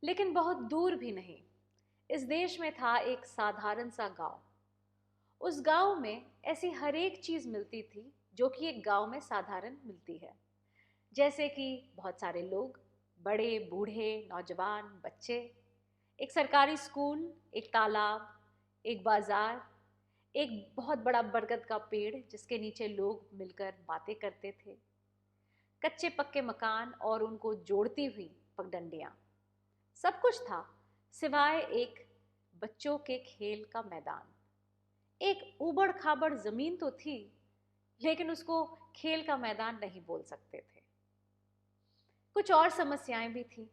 लेकिन बहुत दूर भी नहीं। इस देश में था एक साधारण सा गांव। उस गांव में ऐसी हर एक चीज मिलती थी जो कि एक गांव में साधारण मिलती है। जैसे कि बहुत सारे लोग, बड़े बूढ़े नौजवान बच्चे, एक सरकारी स्कूल, एक तालाब, एक बाजार, एक बहुत बड़ा बरगद का पेड़ जिसके नीचे लोग मिलकर बातें करते थे, कच्चे पक्के मकान और उनको जोड़ती हुई पगडंडियां। सब कुछ था सिवाय एक बच्चों के खेल का मैदान। एक ऊबड़ खाबड़ जमीन तो थी, लेकिन उसको खेल का मैदान नहीं बोल सकते थे। कुछ और समस्याएं भी थी।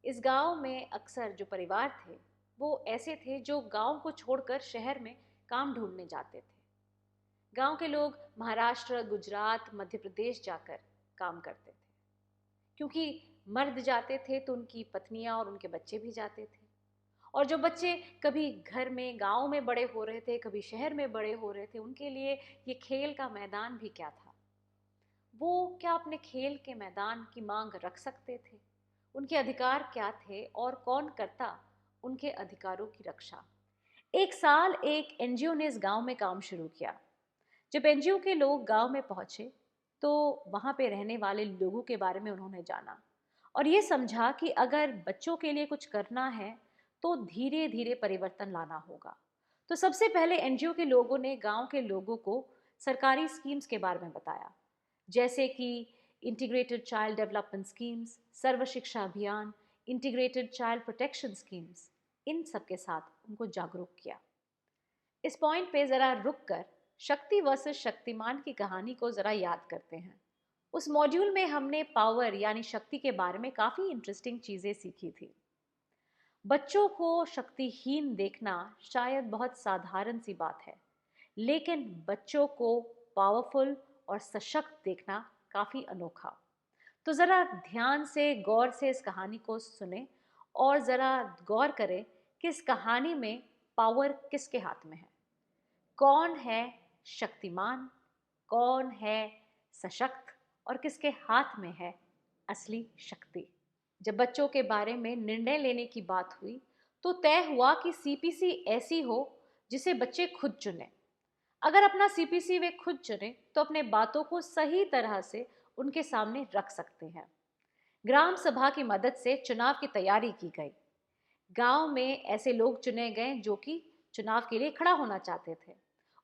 इस गांव में अक्सर जो परिवार थे वो ऐसे थे जो गांव को छोड़कर शहर में काम ढूंढने जाते थे। गांव के लोग महाराष्ट्र, गुजरात, मध्य प्रदेश जाकर काम करते थे, क्योंकि मर्द जाते थे तो उनकी पत्नियां और उनके बच्चे भी जाते थे। और जो बच्चे कभी घर में गांव में बड़े हो रहे थे, कभी शहर में बड़े हो रहे थे, उनके लिए ये खेल का मैदान भी क्या था। वो क्या अपने खेल के मैदान की मांग रख सकते थे? उनके अधिकार क्या थे और कौन करता उनके अधिकारों की रक्षा? एक साल एक एनजीओ ने इस गांव में काम शुरू किया। जब एनजीओ के लोग गांव में पहुंचे तो वहां पे रहने वाले लोगों के बारे में उन्होंने जाना और ये समझा कि अगर बच्चों के लिए कुछ करना है तो धीरे धीरे परिवर्तन लाना होगा। तो सबसे पहले एनजीओ के लोगों ने गांव के लोगों को सरकारी स्कीम्स के बारे में बताया, जैसे कि इंटीग्रेटेड चाइल्ड डेवलपमेंट स्कीम्स, सर्व शिक्षा अभियान, इंटीग्रेटेड चाइल्ड प्रोटेक्शन स्कीम्स। इन सब के साथ उनको जागरूक किया। इस पॉइंट पे ज़रा रुक कर शक्ति वर्सेस शक्तिमान की कहानी को ज़रा याद करते हैं। उस मॉड्यूल में हमने पावर यानी शक्ति के बारे में काफ़ी इंटरेस्टिंग चीज़ें सीखी थी। बच्चों को शक्तिहीन देखना शायद बहुत साधारण सी बात है, लेकिन बच्चों को पावरफुल और सशक्त देखना काफ़ी अनोखा। तो ज़रा ध्यान से गौर से इस कहानी को सुने और ज़रा गौर करें कि इस कहानी में पावर किसके हाथ में है। कौन है शक्तिमान, कौन है सशक्त और किसके हाथ में है असली शक्ति। जब बच्चों के बारे में निर्णय लेने की बात हुई तो तय हुआ कि सीपीसी ऐसी हो जिसे बच्चे खुद चुने। अगर अपना सीपीसी वे खुद चुने तो अपने बातों को सही तरह से उनके सामने रख सकते हैं। ग्राम सभा की मदद से चुनाव की तैयारी की गई। गांव में ऐसे लोग चुने गए जो कि चुनाव के लिए खड़ा होना चाहते थे।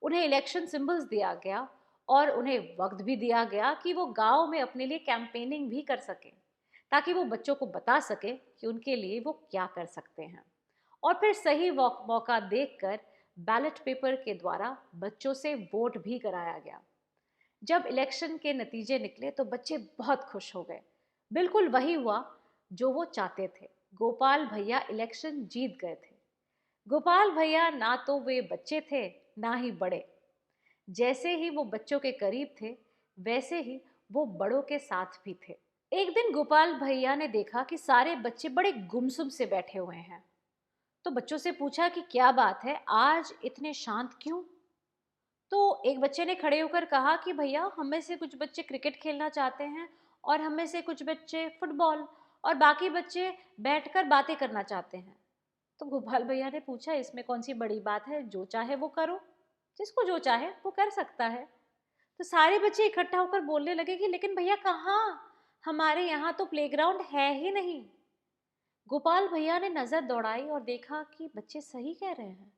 उन्हें इलेक्शन सिंबल्स दिया गया और उन्हें वक्त भी दिया गया कि वो गांव में अपने लिए कैंपेनिंग भी कर सकें, ताकि वो बच्चों को बता सके कि उनके लिए वो क्या कर सकते हैं। और फिर सही मौका देखकर बैलेट पेपर के द्वारा बच्चों से वोट भी कराया गया। जब इलेक्शन के नतीजे निकले तो बच्चे बहुत खुश हो गए। बिल्कुल वही हुआ जो वो चाहते थे। गोपाल भैया इलेक्शन जीत गए थे। गोपाल भैया ना तो वे बच्चे थे ना ही बड़े। जैसे ही वो बच्चों के करीब थे वैसे ही वो बड़ों के साथ भी थे। एक दिन गोपाल भैया ने देखा कि सारे बच्चे बड़े गुमसुम से बैठे हुए हैं। तो बच्चों से पूछा कि क्या बात है, आज इतने शांत क्यों? तो एक बच्चे ने खड़े होकर कहा कि भैया, हम में से कुछ बच्चे क्रिकेट खेलना चाहते हैं और हम में से कुछ बच्चे फुटबॉल और बाकी बच्चे बैठकर बातें करना चाहते हैं। तो गोपाल भैया ने पूछा, इसमें कौन सी बड़ी बात है, जो चाहे वो करो, जिसको जो चाहे वो कर सकता है। तो सारे बच्चे इकट्ठा होकर बोलने लगे कि लेकिन भैया कहाँ, हमारे यहाँ तो प्लेग्राउंड है ही नहीं। गोपाल भैया ने नजर दौड़ाई और देखा कि बच्चे सही कह रहे हैं।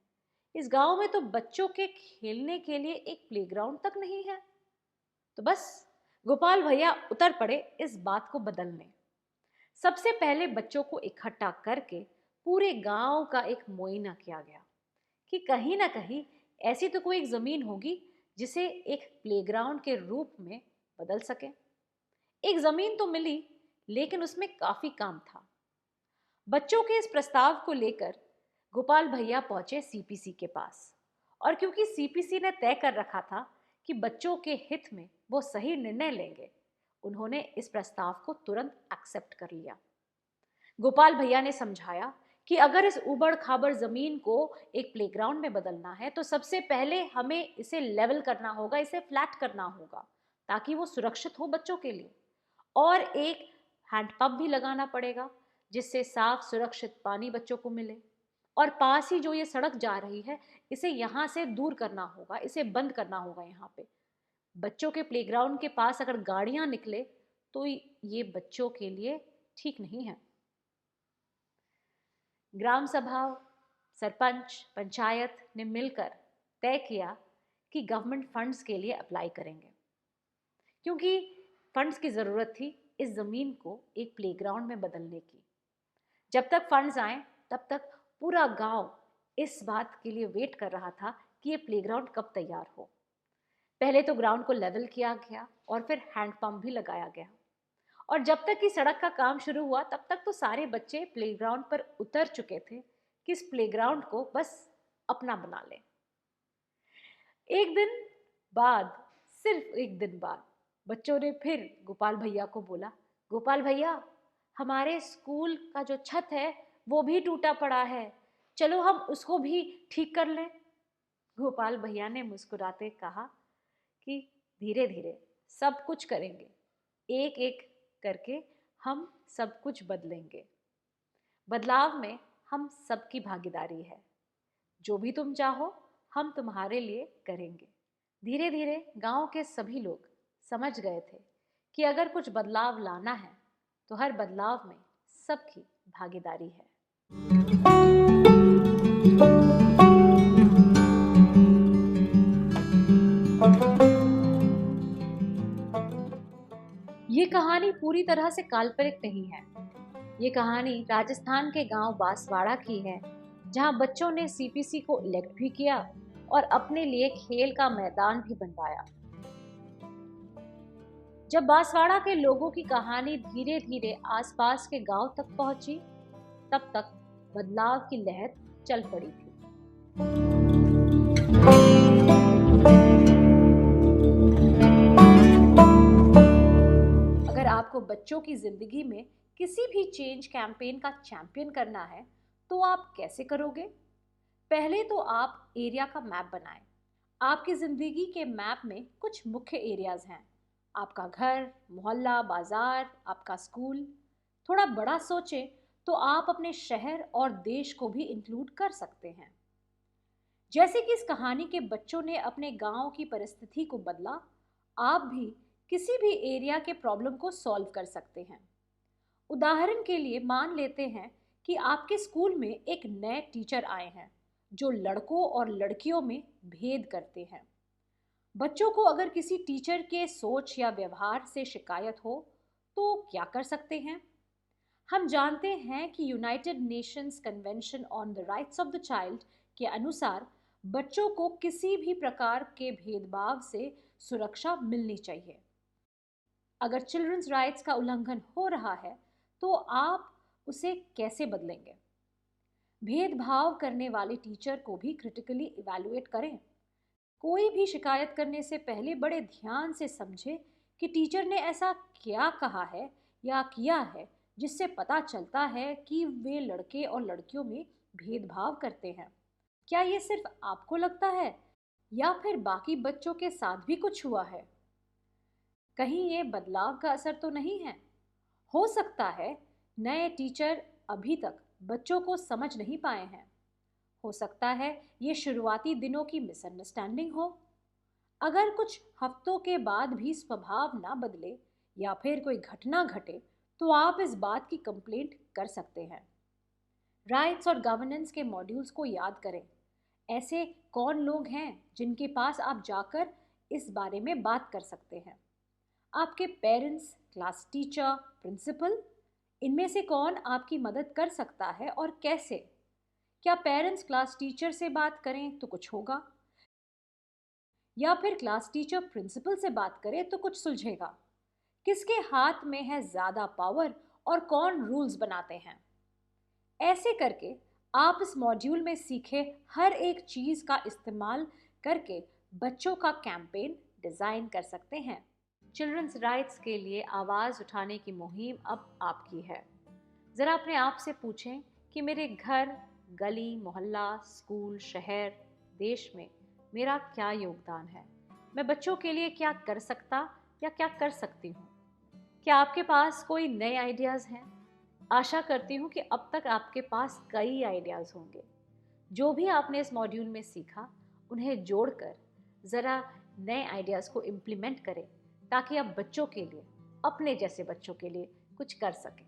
इस गांव में तो बच्चों के खेलने के लिए एक प्लेग्राउंड तक नहीं है। तो बस गोपाल भैया उतर पड़े इस बात को बदलने। सबसे पहले बच्चों को इकट्ठा करके पूरे गांव का एक मुआयना किया गया कि कहीं ना कहीं ऐसी तो कोई एक जमीन होगी जिसे एक प्लेग्राउंड के रूप में बदल सके। एक जमीन तो मिली, लेकिन उसमें काफी काम था। बच्चों के इस प्रस्ताव को लेकर गोपाल भैया पहुंचे सीपीसी के पास, और क्योंकि सीपीसी ने तय कर रखा था कि बच्चों के हित में वो सही निर्णय लेंगे, उन्होंने इस प्रस्ताव को तुरंत एक्सेप्ट कर लिया। गोपाल भैया ने समझाया कि अगर इस ऊबड़ खाबड़ जमीन को एक प्लेग्राउंड में बदलना है तो सबसे पहले हमें इसे लेवल करना होगा, इसे फ्लैट करना होगा, ताकि वो सुरक्षित हो बच्चों के लिए। और एक हैंडपंप भी लगाना पड़ेगा जिससे साफ सुरक्षित पानी बच्चों को मिले। और पास ही जो ये सड़क जा रही है, इसे यहाँ से दूर करना होगा, इसे बंद करना होगा। यहाँ पे बच्चों के प्लेग्राउंड के पास अगर गाड़ियां निकले तो ये बच्चों के लिए ठीक नहीं है। ग्राम सभा, सरपंच, पंचायत ने मिलकर तय किया कि गवर्नमेंट फंड्स के लिए अप्लाई करेंगे, क्योंकि फंड्स की ज़रूरत थी इस ज़मीन को एक प्लेग्राउंड में बदलने की। जब तक फंड्स आए तब तक पूरा गांव इस बात के लिए वेट कर रहा था कि ये प्लेग्राउंड कब तैयार हो। पहले तो ग्राउंड को लेवल किया गया और फिर हैंडपंप भी लगाया गया। और जब तक कि सड़क का काम शुरू हुआ तब तक तो सारे बच्चे प्लेग्राउंड पर उतर चुके थे कि इस प्लेग्राउंड को बस अपना बना लें। एक दिन बाद, सिर्फ एक दिन बाद, बच्चों ने फिर गोपाल भैया को बोला, गोपाल भैया, हमारे स्कूल का जो छत है वो भी टूटा पड़ा है, चलो हम उसको भी ठीक कर लें। गोपाल भैया ने मुस्कुराते कहा कि धीरे धीरे सब कुछ करेंगे, एक एक करके हम सब कुछ बदलेंगे। बदलाव में हम सबकी भागीदारी है, जो भी तुम चाहो हम तुम्हारे लिए करेंगे। धीरे धीरे गांव के सभी लोग समझ गए थे कि अगर कुछ बदलाव लाना है तो हर बदलाव में सबकी भागीदारी है। ये कहानी पूरी तरह से काल्पनिक नहीं है। ये कहानी राजस्थान के गांव बांसवाड़ा की है, जहां बच्चों ने सीपीसी को इलेक्ट भी किया और अपने लिए खेल का मैदान भी बनवाया। जब बांसवाड़ा के लोगों की कहानी धीरे धीरे आसपास के गांव तक पहुंची, तब तक बदलाव की लहर चल पड़ी थी। अगर आपको बच्चों की जिंदगी में किसी भी चेंज कैंपेन का चैंपियन करना है तो आप कैसे करोगे? पहले तो आप एरिया का मैप बनाएं। आपकी जिंदगी के मैप में कुछ मुख्य एरियाज हैं, आपका घर, मोहल्ला, बाजार, आपका स्कूल। थोड़ा बड़ा सोचें तो आप अपने शहर और देश को भी इंक्लूड कर सकते हैं। जैसे कि इस कहानी के बच्चों ने अपने गांव की परिस्थिति को बदला, आप भी किसी भी एरिया के प्रॉब्लम को सॉल्व कर सकते हैं। उदाहरण के लिए मान लेते हैं कि आपके स्कूल में एक नए टीचर आए हैं जो लड़कों और लड़कियों में भेद करते हैं। बच्चों को अगर किसी टीचर के सोच या व्यवहार से शिकायत हो तो क्या कर सकते हैं? हम जानते हैं कि United Nations convention on the rights of the child के अनुसार बच्चों को किसी भी प्रकार के भेदभाव से सुरक्षा मिलनी चाहिए। अगर चिल्ड्रंस राइट्स का उल्लंघन हो रहा है तो आप उसे कैसे बदलेंगे? भेदभाव करने वाले टीचर को भी क्रिटिकली इवैल्यूएट करें। कोई भी शिकायत करने से पहले बड़े ध्यान से समझें कि टीचर ने ऐसा क्या कहा है या किया है जिससे पता चलता है कि वे लड़के और लड़कियों में भेदभाव करते हैं। क्या ये सिर्फ आपको लगता है या फिर बाकी बच्चों के साथ भी कुछ हुआ है? कहीं ये बदलाव का असर तो नहीं है? हो सकता है नए टीचर अभी तक बच्चों को समझ नहीं पाए हैं। हो सकता है ये शुरुआती दिनों की मिसअंडरस्टैंडिंग हो। अगर कुछ हफ्तों के बाद भी स्वभाव ना बदले या फिर कोई घटना घटे तो आप इस बात की कंप्लेंट कर सकते हैं। राइट्स और गवर्नेंस के मॉड्यूल्स को याद करें। ऐसे कौन लोग हैं जिनके पास आप जाकर इस बारे में बात कर सकते हैं? आपके पेरेंट्स, क्लास टीचर, प्रिंसिपल, इनमें से कौन आपकी मदद कर सकता है और कैसे? क्या पेरेंट्स क्लास टीचर से बात करें तो कुछ होगा, या फिर क्लास टीचर प्रिंसिपल से बात करे तो कुछ सुलझेगा? किसके हाथ में है ज़्यादा पावर और कौन रूल्स बनाते हैं? ऐसे करके आप इस मॉड्यूल में सीखे हर एक चीज़ का इस्तेमाल करके बच्चों का कैंपेन डिज़ाइन कर सकते हैं। चिल्ड्रंस राइट्स के लिए आवाज़ उठाने की मुहिम अब आपकी है। ज़रा अपने आप से पूछें कि मेरे घर, गली, मोहल्ला, स्कूल, शहर, देश में मेरा क्या योगदान है? मैं बच्चों के लिए क्या कर सकता या क्या कर सकती हूँ? क्या आपके पास कोई नए आइडियाज़ हैं? आशा करती हूँ कि अब तक आपके पास कई आइडियाज़ होंगे। जो भी आपने इस मॉड्यूल में सीखा उन्हें जोड़कर ज़रा नए आइडियाज़ को इम्प्लीमेंट करें, ताकि आप बच्चों के लिए, अपने जैसे बच्चों के लिए कुछ कर सकें।